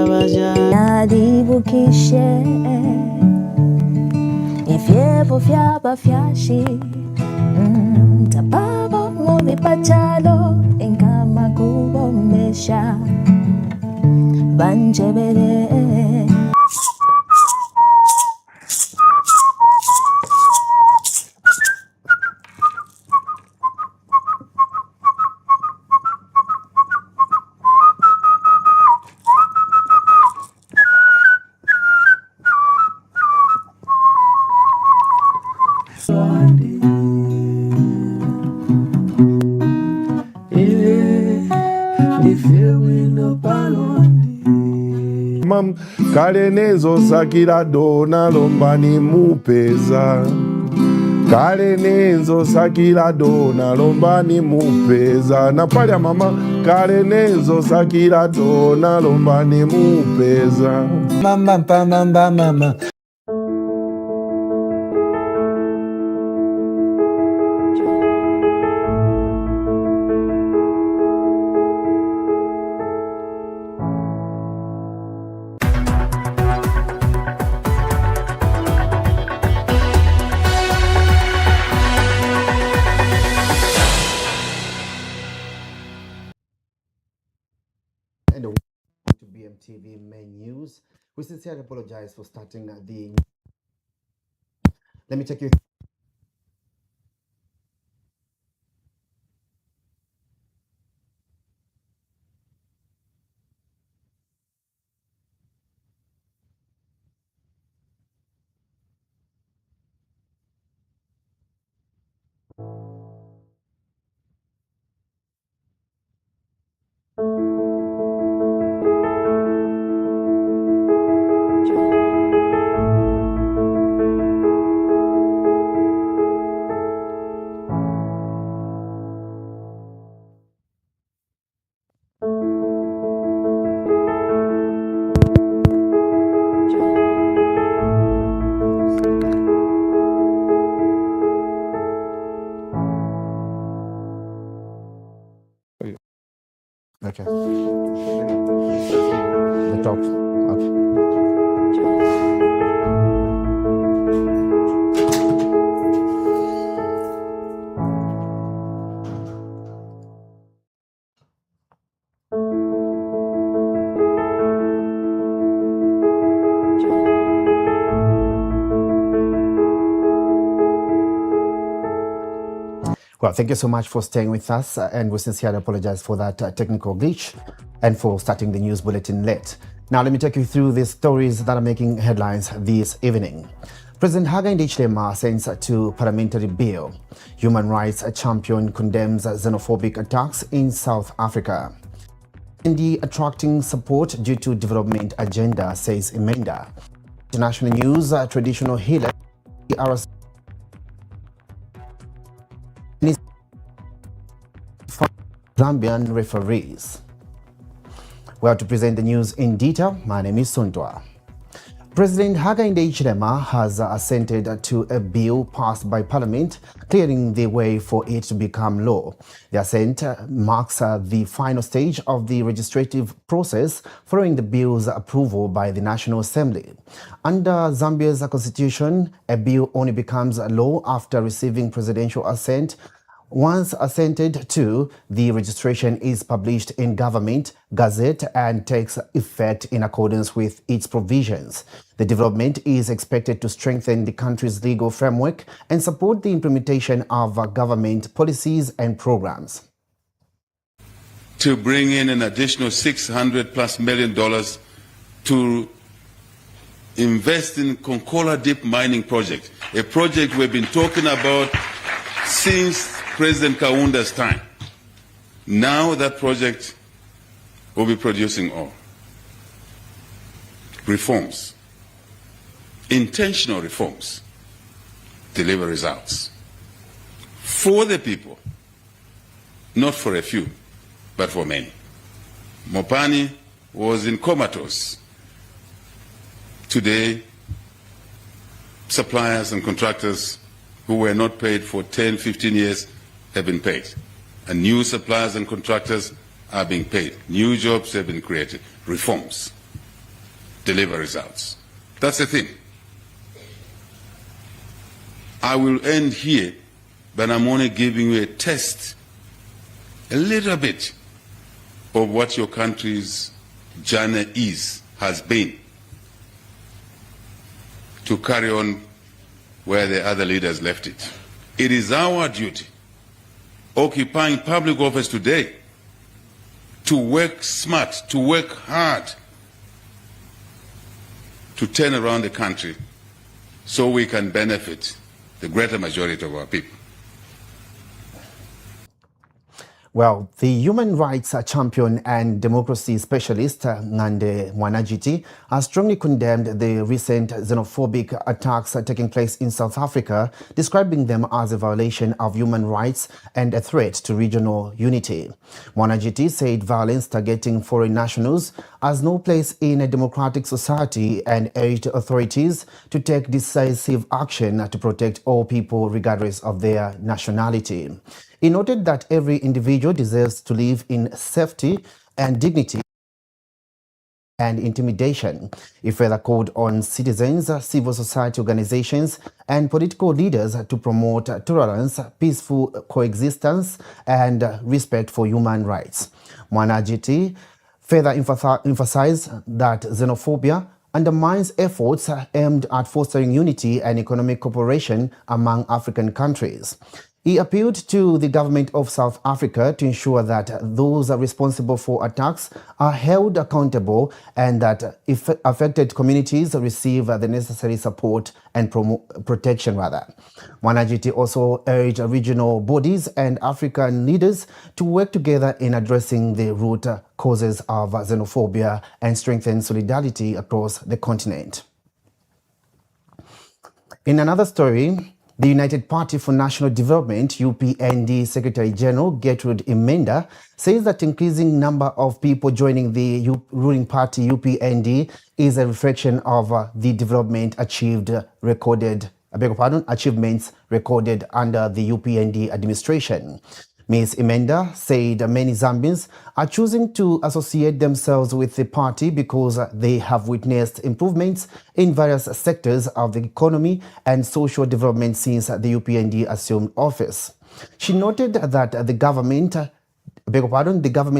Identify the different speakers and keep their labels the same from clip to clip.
Speaker 1: baja.
Speaker 2: Nadi bukishe. Ifyevo fyaba fyashi. Tababa movi pachalo. Ingama kubo mesha. Banjebele.
Speaker 3: Kalenezo sakira dona lombani mupeza. Kalenezo sakira dona lombani mupeza. Na pale ya mama. Kalenezo sakira dona lombani mupeza.
Speaker 1: Mama pa mama mama.
Speaker 4: And welcome to Bmtv main news. We sincerely apologize for starting the. Let me take you. Okay. The top. Okay. Well, thank you so much for staying with us, and we sincerely apologize for that technical glitch and for starting the news bulletin late. Now, let me take you through the stories that are making headlines this evening. President Hakainde Hichilema sends to parliamentary bill. Human rights champion condemns xenophobic attacks in South Africa. India attracting support due to development agenda, says Emenda. International news, traditional healers are Zambian referees. Well, to present the news in detail, my name is Suntwa. President Hakainde Hichilema has assented to a bill passed by Parliament, clearing the way for it to become law. The assent marks the final stage of the legislative process following the bill's approval by the National Assembly. Under Zambia's constitution, a bill only becomes law after receiving presidential assent. Once assented to, the registration is published in Government Gazette and takes effect in accordance with its provisions. The development is expected to strengthen the country's legal framework and support the implementation of government policies and programs.
Speaker 5: To bring in an additional $600+ million to invest in Konkola Deep Mining Project, a project we've been talking about since President Kaunda's time. Now that project will be producing all reforms, intentional reforms, deliver results for the people, not for a few, but for many. Mopani was in comatose. Today, suppliers and contractors who were not paid for 10, 15 years have been paid. And new suppliers and contractors are being paid. New jobs have been created. Reforms. deliver results. That's the thing. I will end here, but I'm only giving you a test, a little bit, of what your country's journey has been to carry on where the other leaders left it. It is our duty, occupying public office today, to work smart, to work hard, to turn around the country so we can benefit the greater majority of our people.
Speaker 4: Well, the human rights champion and democracy specialist Ngande Mwanajiti has strongly condemned the recent xenophobic attacks taking place in South Africa, describing them as a violation of human rights and a threat to regional unity. Mwanajiti said violence targeting foreign nationals has no place in a democratic society and urged authorities to take decisive action to protect all people regardless of their nationality. He noted that every individual deserves to live in safety and dignity and intimidation. He further called on citizens, civil society organizations, and political leaders to promote tolerance, peaceful coexistence, and respect for human rights. Mwanajiti further emphasized that xenophobia undermines efforts aimed at fostering unity and economic cooperation among African countries. He appealed to the government of South Africa to ensure that those responsible for attacks are held accountable and that if affected communities receive the necessary support and protection. Mwanajiti also urged regional bodies and African leaders to work together in addressing the root causes of xenophobia and strengthen solidarity across the continent. In another story, the United Party for National Development, UPND Secretary General Gertrude Imenda says that increasing number of people joining the ruling party UPND is a reflection of the achievements recorded under the UPND administration. Ms. Imenda said many Zambians are choosing to associate themselves with the party because they have witnessed improvements in various sectors of the economy and social development since the UPND assumed office. She noted that the government's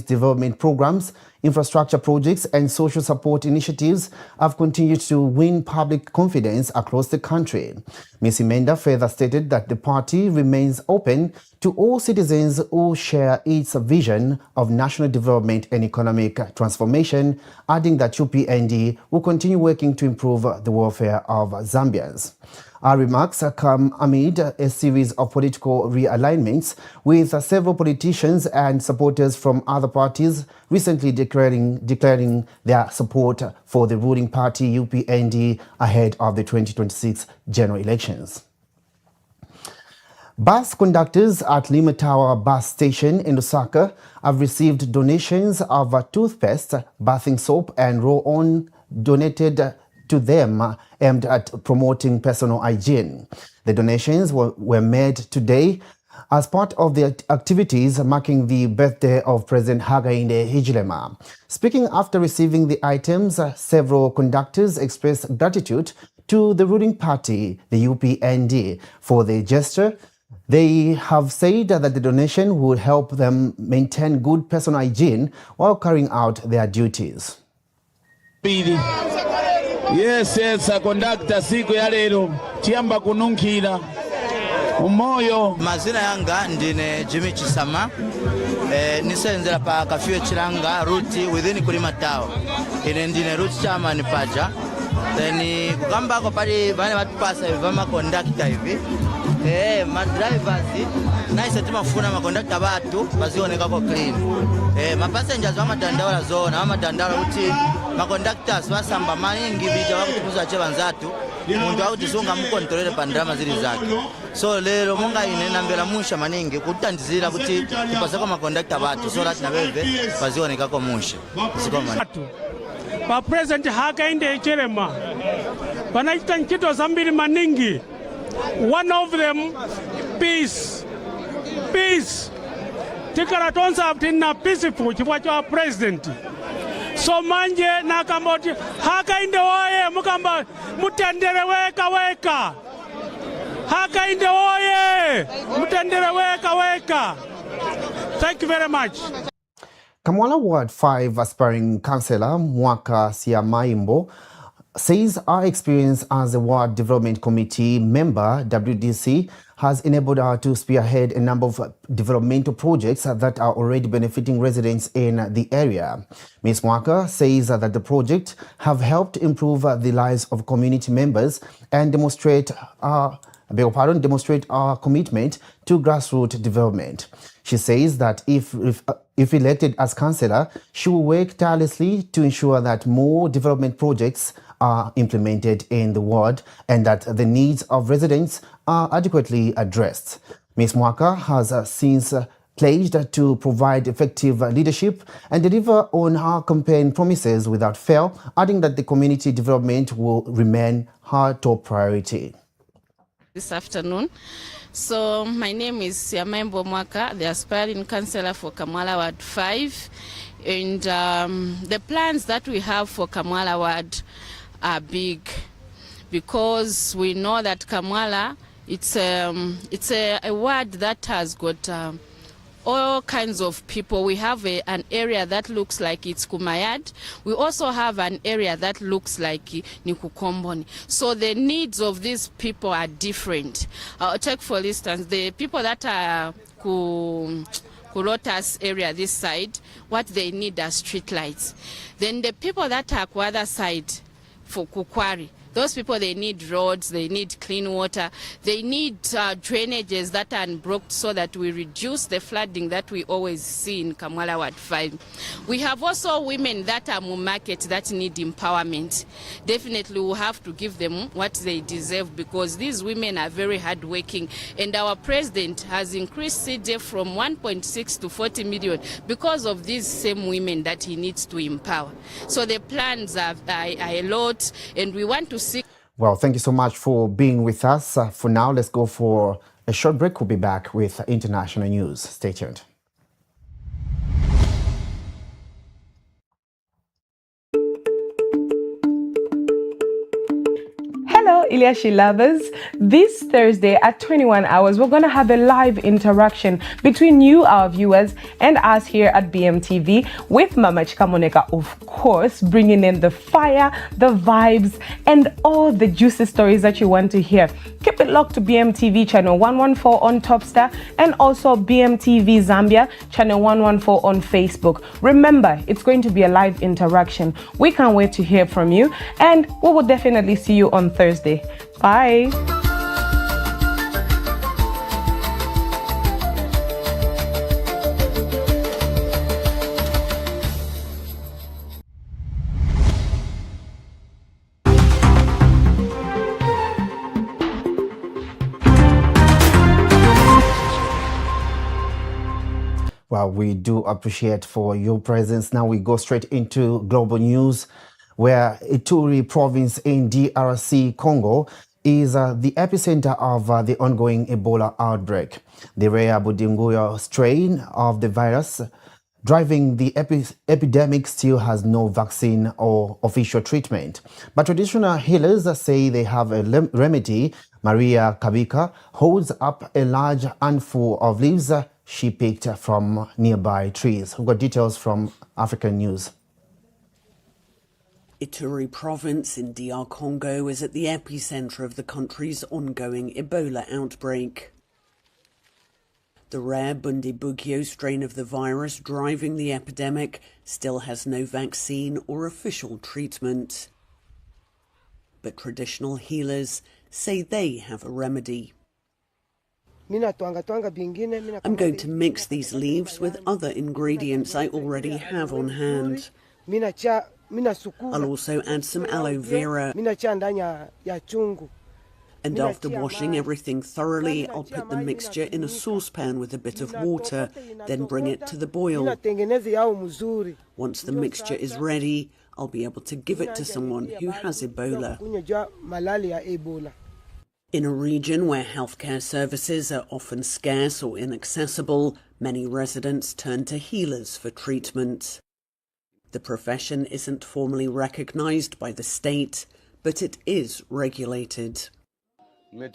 Speaker 4: development programs, infrastructure projects, and social support initiatives have continued to win public confidence across the country. Ms. Imenda further stated that the party remains open to all citizens who share its vision of national development and economic transformation, adding that UPND will continue working to improve the welfare of Zambians. Our remarks come amid a series of political realignments, with several politicians and supporters from other parties recently declaring their support for the ruling party UPND ahead of the 2026 general elections. Bus conductors at Lima Tower bus station in Lusaka have received donations of toothpaste, bathing soap, and roll-on donated to them aimed at promoting personal hygiene. The donations were made today as part of the activities marking the birthday of President Hakainde Hichilema. Speaking after receiving the items, several conductors expressed gratitude to the ruling party, the UPND, for the gesture. They have said that the donation would help them maintain good personal hygiene while carrying out their duties.
Speaker 6: Yes, conductor siku ya lero tiamba kununkira umoyo.
Speaker 7: Mazina yanga ndine Jimmy Chisama, nisenzera pa kafio chiranga ruti within Kulima Tower. Ine ndine ruti chama ni paja. Then kugamba ko pali bane batupasa vama conductor hivi. Ma drivers naise tumafuna ma conductor batu bazioneka ko clean. Ma passengers bama dandawala zona ama dandawala uti ma conductors basamba maningi bija wakutukuza che banzatu muntu akutisunga mukontrole pa ndrama zili zake. So lero munga ine nambela musha maningi kutandizira kuti tipasako ma conductor batu so that na bebe bazioneka ko musha.
Speaker 8: Pa President Hakainde Hichilema wanaita nkito zambili maningi. One of them, peace. Tikala tonsa abtina peaceful chifukwa cha president. so manje nakamboti Hakainde oye mukamba mutendere weka Hakainde oye mutendere weka. Thank you very much.
Speaker 4: Kamwala Ward 5 aspiring councillor Mwaka Siamaimbo says our experience as a Ward Development Committee member, WDC, has enabled her to spearhead a number of developmental projects that are already benefiting residents in the area. Ms. Mwaka says that the project have helped improve the lives of community members and demonstrate our commitment to grassroots development. She says that if elected as councillor, she will work tirelessly to ensure that more development projects are implemented in the ward and that the needs of residents are adequately addressed. Ms. Mwaka has since pledged to provide effective leadership and deliver on her campaign promises without fail, adding that the community development will remain her top priority.
Speaker 9: This afternoon. So my name is Siamaimbo Mwaka, the aspiring councillor for Kamwala Ward 5, and the plans that we have for Kamwala Ward are big because we know that Kamwala, it's a ward that has got all kinds of people. We have an area that looks like it's Kumayad. We also have an area that looks like Nikukomboni. So the needs of these people are different. I'll take for instance the people that are Kurotas area this side, what they need are street lights. Then the people that are other side for Kukwari, those people, they need roads, they need clean water, they need drainages that are unblocked so that we reduce the flooding that we always see in Kamwala Ward 5. We have also women that are market that need empowerment. Definitely we'll have to give them what they deserve because these women are very hardworking, and our president has increased CJ from 1.6 to 40 million because of these same women that he needs to empower. So the plans are a lot, and we want to.
Speaker 4: Well, thank you so much for being with us. For now, let's go for a short break. We'll be back with international news. Stay tuned.
Speaker 10: Hello, Iliashi lovers. This Thursday at 21 hours, we're going to have a live interaction between you, our viewers, and us here at Bmtv with Mama Chikamoneka, of course, bringing in the fire, the vibes, and all the juicy stories that you want to hear. Keep it locked to Bmtv channel 114 on Topstar and also Bmtv Zambia channel 114 on Facebook. Remember, it's going to be a live interaction. We can't wait to hear from you, and we will definitely see you on Thursday. Bye.
Speaker 4: Well, we do appreciate for your presence. Now we go straight into global news, where Ituri province in DRC Congo is the epicenter of the ongoing Ebola outbreak. The rare Budinguya strain of the virus driving the epidemic still has no vaccine or official treatment. But traditional healers say they have a remedy. Maria Kabika holds up a large handful of leaves she picked from nearby trees. We've got details from African News.
Speaker 11: Ituri province in DR Congo is at the epicenter of the country's ongoing Ebola outbreak. The rare Bundibugyo strain of the virus driving the epidemic still has no vaccine or official treatment. But traditional healers say they have a remedy. I'm going to mix these leaves with other ingredients I already have on hand. I'll also add some aloe vera. And after washing everything thoroughly, I'll put the mixture in a saucepan with a bit of water, then bring it to the boil. Once the mixture is ready, I'll be able to give it to someone who has Ebola. In a region where healthcare services are often scarce or inaccessible, many residents turn to healers for treatment. The profession isn't formally recognised by the state, but it is regulated.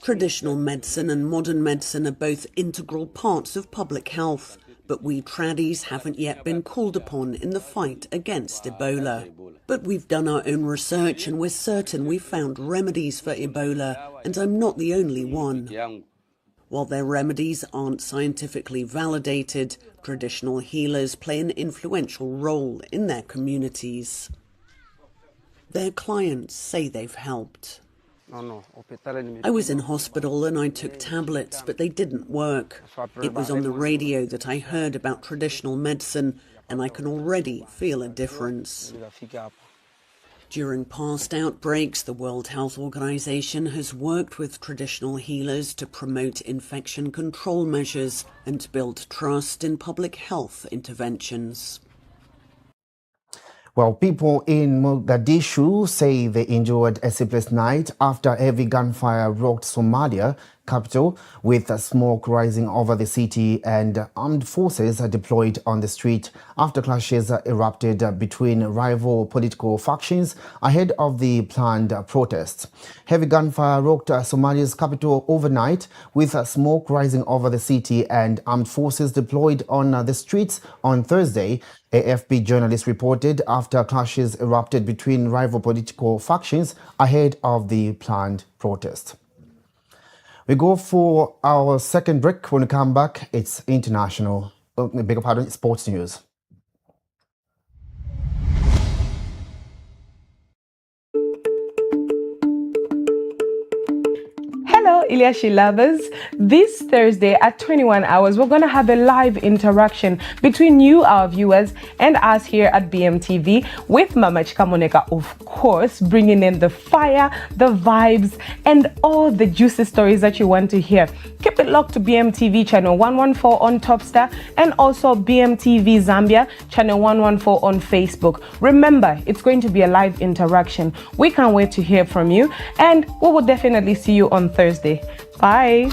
Speaker 11: Traditional medicine and modern medicine are both integral parts of public health, but we tradies haven't yet been called upon in the fight against Ebola. But we've done our own research and we're certain we've found remedies for Ebola, and I'm not the only one. While their remedies aren't scientifically validated, traditional healers play an influential role in their communities. Their clients say they've helped. I was in hospital and I took tablets, but they didn't work. It was on the radio that I heard about traditional medicine, and I can already feel a difference. During past outbreaks, the World Health Organization has worked with traditional healers to promote infection control measures and build trust in public health interventions.
Speaker 4: Well, people in Mogadishu say they enjoyed a sleepless night after heavy gunfire rocked Somalia capital, with smoke rising over the city and armed forces deployed on the street after clashes erupted between rival political factions ahead of the planned protests. Heavy gunfire rocked Somalia's capital overnight, with smoke rising over the city and armed forces deployed on the streets on Thursday, AFP journalists reported, after clashes erupted between rival political factions ahead of the planned protest. We go for our second break. When we come back, it's international, sports news.
Speaker 10: Hello, Ilyashi lovers. This Thursday at 21 hours, we're going to have a live interaction between you, our viewers, and us here at BMTV with Mama Chikamoneka, of course, bringing in the fire, the vibes, and all the juicy stories that you want to hear. Keep it locked to BMTV channel 114 on Topstar and also BMTV Zambia channel 114 on Facebook. Remember, it's going to be a live interaction. We can't wait to hear from you, and we will definitely see you on Thursday. Bye.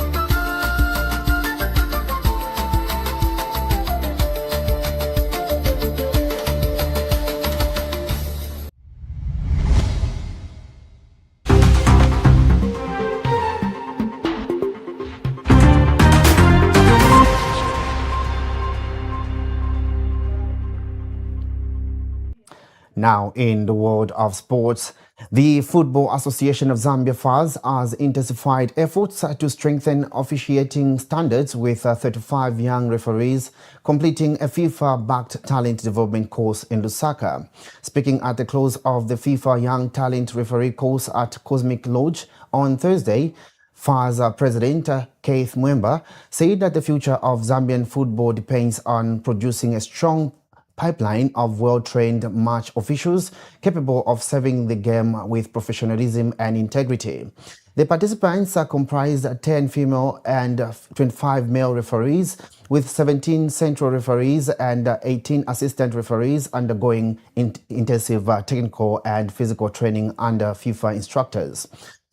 Speaker 4: Now, in the world of sports, the Football Association of Zambia FAZ has intensified efforts to strengthen officiating standards, with 35 young referees completing a FIFA-backed talent development course in Lusaka. Speaking at the close of the FIFA Young Talent Referee course at Cosmic Lodge on Thursday, FAZ President Keith Mwemba said that the future of Zambian football depends on producing a strong pipeline of well-trained match officials capable of serving the game with professionalism and integrity. The participants are comprised 10 female and 25 male referees, with 17 central referees and 18 assistant referees undergoing intensive technical and physical training under FIFA instructors.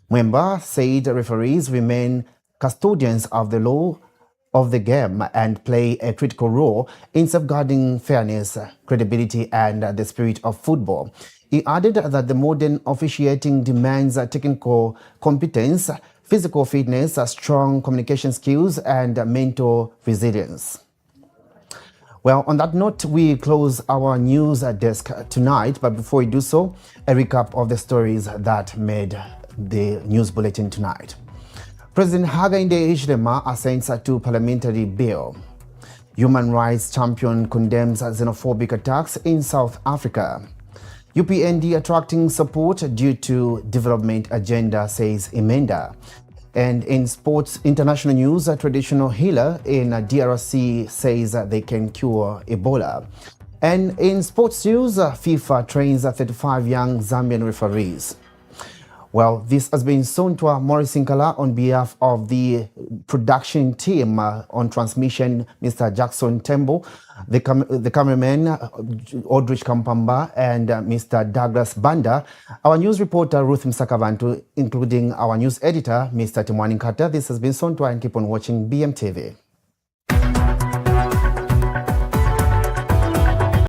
Speaker 4: Mwemba said referees remain custodians of the law of the game and play a critical role in safeguarding fairness, credibility, and the spirit of football. He added that the modern officiating demands technical competence, physical fitness, strong communication skills, and mental resilience. Well, on that note, we close our news desk tonight, but before we do so, a recap of the stories that made the news bulletin tonight. President Hakainde Hichilema assents to parliamentary bill. Human rights champion condemns xenophobic attacks in South Africa. UPND attracting support due to development agenda, says Emenda. And in sports international news, a traditional healer in DRC says they can cure Ebola. And in sports news, FIFA trains 35 young Zambian referees. Well, this has been Sontwa Morisinkala on behalf of the production team. On transmission, Mr. Jackson Tembo, the cameraman, Aldrich Kampamba, and Mr. Douglas Banda. Our news reporter, Ruth Msakavantu, including our news editor, Mr. Timwani Nkata. This has been Sontwa, and keep on watching BMTV.